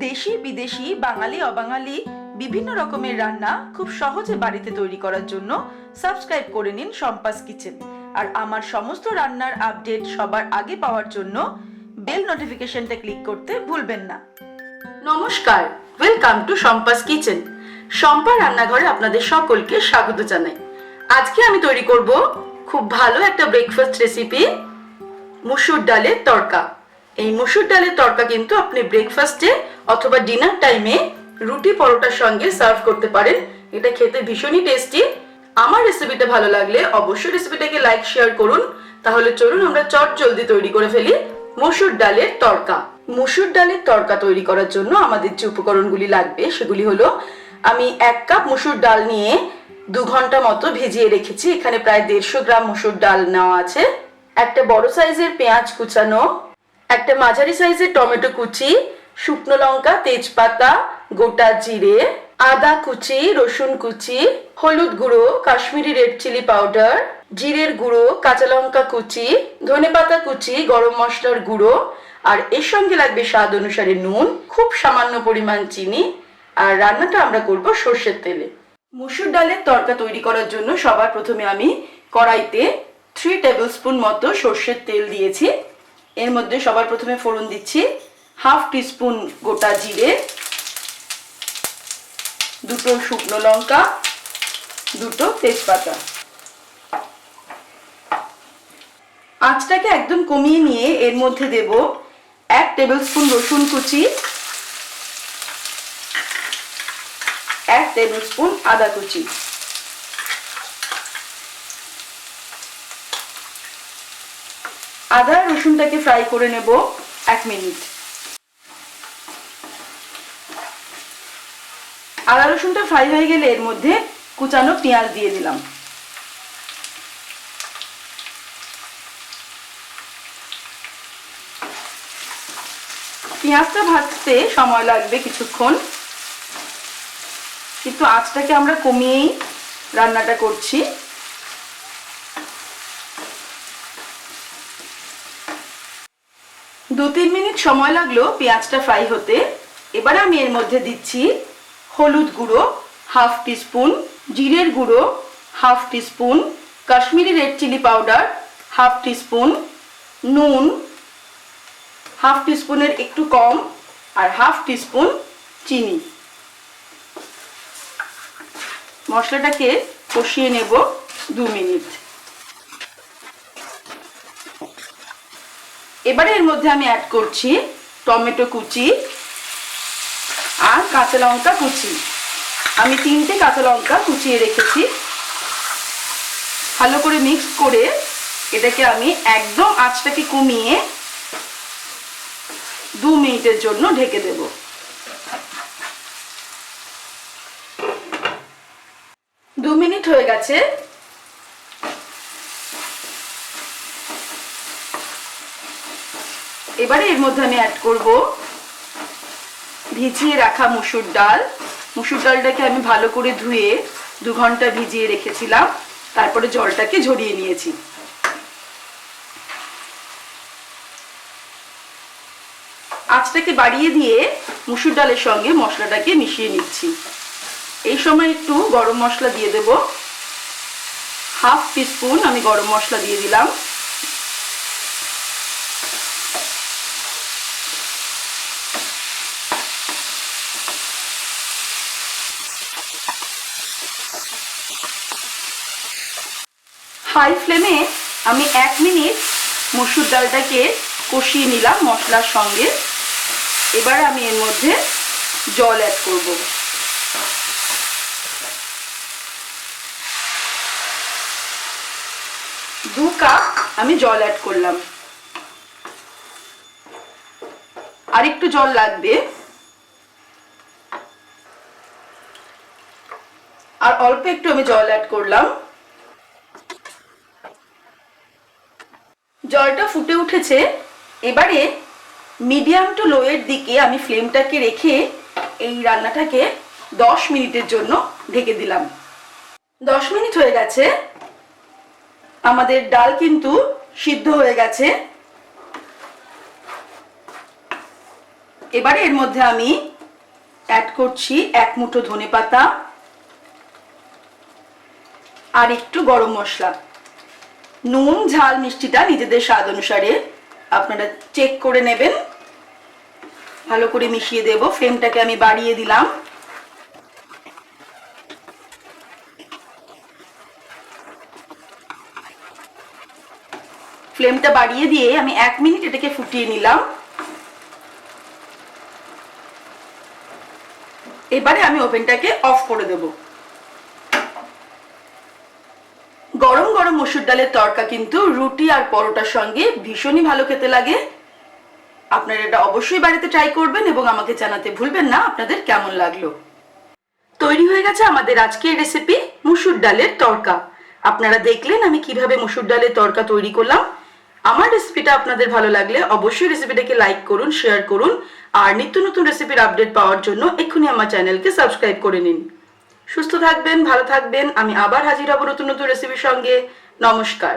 দেশি বিদেশি বাঙালি অবাঙালি বিভিন্ন রকমের রান্না খুব সহজে বাড়িতে তৈরি করার জন্য সাবস্ক্রাইব করে নিন শম্পাস কিচেন। আর আমার সমস্ত রান্নার আপডেট সবার আগে পাওয়ার জন্য বেল নোটিফিকেশনটা ক্লিক করতে ভুলবেন না। নমস্কার, welcome to Shampa's kitchen. Shampa রান্নাঘরে আপনাদের সকলকে স্বাগত জানাই। আজকে আমি তৈরি করব খুব ভালো একটা ব্রেকফাস্ট রেসিপি, মুসুর ডালের তড়কা। এই মুসুর ডালের তড়কা কিন্তু আপনি ব্রেকফাস্টে অথবা ডিনার টাইমে রুটি পরোটার সঙ্গে সার্ভ করতে পারেন। এটা খেতে ভীষণই টেস্টি। আমার রেসিপিটা ভালো লাগলে অবশ্যই রেসিপিটাকে লাইক শেয়ার করুন। তাহলে চলুন আমরা চট জলদি তৈরি করে ফেলি মুসুর ডালের তড়কা। মুসুর ডালের তড়কা তৈরি করার জন্য আমাদের যে উপকরণগুলি লাগবে সেগুলি হলো, আমি 1 কাপ মুসুর ডাল নিয়ে 2 ঘন্টা মতো ভিজিয়ে রেখেছি। এখানে প্রায় 150 গ্রাম মুসুর ডাল নেওয়া আছে। একটা বড় সাইজের পেঁয়াজ কুচানো, একটা মাঝারি সাইজের টমেটো কুচি, শুকনো লঙ্কা, তেজপাতা, গোটা জিরে, আদা কুচি, রসুন কুচি, হলুদ গুঁড়ো, কাশ্মীরি রেড চিলি পাউডার, জিরের গুঁড়ো, কাঁচা লঙ্কা কুচি, ধনেপাতা কুচি, গরম মশলার গুঁড়ো, আর এর সঙ্গে লাগবে স্বাদ অনুসারে নুন, খুব সামান্য পরিমাণ চিনি। আর রান্নাটা আমরা করব সর্ষের তেলে। মুসুর ডালের তড়কা তৈরি করার জন্য সবার প্রথমে আমি কড়াইতে 3 টেবিল স্পুন মতো সর্ষের তেল দিয়েছি। এর মধ্যে সবার প্রথমে ফোড়ন দিচ্ছি হাফ টিস্পুন গোটা জিরে, 2টো শুকনো লঙ্কা, 2টো তেজপাতা। আঁচটাকে একদম কমিয়ে নিয়ে এর মধ্যে দেব 1 টেবিল স্পুন রসুন কুচি, 1 টেবিল স্পুন আদা কুচি। আদা রসুনটাকে ফ্রাই করে নেব 1 মিনিট। আদা রসুনটা ফ্রাই হয়ে গেলে এর মধ্যে কুচানো পেঁয়াজ দিয়ে দিলাম। পেঁয়াজটা ভাজতে সময় লাগবে কিছুক্ষণ, কিন্তু আঁচটাকে আমরা কমিয়েই রান্নাটা করছি। দু 3 মিনিট সময় লাগলো পেঁয়াজটা ফ্রাই হতে। এবার আমি এর মধ্যে দিচ্ছি হলুদ গুঁড়ো হাফ টিস্পুন, জিরের গুঁড়ো half teaspoon, Kashmiri red chilli powder half teaspoon, নুন হাফ টিস্পুনের একটু কম, আর হাফ টিস্পুন চিনি। মশলাটাকে কষিয়ে নেব 2 মিনিট। এবারে এর মধ্যে আমি অ্যাড করছি টমেটো কুচি আর কাঁচা লঙ্কা কুচি। আমি 3টে কাঁচা লঙ্কা কুচিয়ে রেখেছি। ভালো করে মিক্স করে এটাকে আমি একদম আঁচটাকে কমিয়ে 2 মিনিটের জন্য ঢেকে দেব। 2 মিনিট হয়ে গেছে। এবারে এর মধ্যে আমি অ্যাড করব ভিজিয়ে রাখা মুসুর ডাল। মুসুর ডালটাকে আমি ভালো করে ধুয়ে 2 ঘন্টা ভিজিয়ে রেখেছিলাম, তারপরে জলটাকে ঝরিয়ে নিয়েছি। আঁচটাকে বাড়িয়ে দিয়ে মুসুর ডালের সঙ্গে মশলাটাকে মিশিয়ে নিচ্ছি। এই সময় একটু গরম মশলা দিয়ে দেব, হাফ টিস্পুন আমি গরম মশলা দিয়ে দিলাম। হাই ফ্লেমে আমি 1 মিনিট মসুর ডালটাকে কষিয়ে নিলাম মশলার সঙ্গে। এবার আমি এর মধ্যে জল অ্যাড করব। 2 কাপ আমি জল অ্যাড করলাম। আর একটু জল লাগবে। আর অল্প একটু আমি জল অ্যাড করলাম। জলটা ফুটে উঠেছে। এবারে মিডিয়াম টু লো এর দিকে আমি ফ্লেমটাকে রেখে এই রান্নাটাকে 10 মিনিটের জন্য ঢেকে দিলাম। 10 মিনিট হয়ে গেছে। আমাদের ডাল কিন্তু সিদ্ধ হয়ে গেছে। এবারে এর মধ্যে আমি অ্যাড করছি 1 মুঠো ধনেপাতা আর একটু গরম মশলা। নুন ঝাল মিষ্টিটা নিজেদের স্বাদ অনুসারে আপনারা চেক করে নেবেন। ভালো করে মিশিয়ে দেব। ফ্লেমটাকে আমি বাড়িয়ে দিলাম। ফ্লেমটা বাড়িয়ে দিয়ে আমি 1 মিনিট এটাকে ফুটিয়ে নিলাম। এবারে আমি ওভেনটাকে অফ করে দেব। গরম গরম মসুর ডালের তরকা কিন্তু রুটি আর পরোটার সঙ্গে ভীষণই ভালো খেতে লাগে। আপনারা এটা অবশ্যই বাড়িতে ট্রাই করবেন এবং আমাকে জানাতে ভুলবেন না আপনাদের কেমন লাগলো। তৈরি হয়ে গেছে আমাদের আজকের রেসিপি মসুর ডালের তরকা। আপনারা দেখলেন আমি কিভাবে মসুর ডালের তরকা তৈরি করলাম। আমার রেসিপিটা আপনাদের ভালো লাগলে অবশ্যই রেসিপিটাকে লাইক করুন, শেয়ার করুন আর নিত্য নতুন রেসিপির আপডেট পাওয়ার জন্য এক্ষুনি আমার চ্যানেলকে সাবস্ক্রাইব করে নিন। সুস্থ থাকবেন, ভালো থাকবেন। আমি আবার হাজির হব নতুন নতুন রেসিপির সঙ্গে। নমস্কার।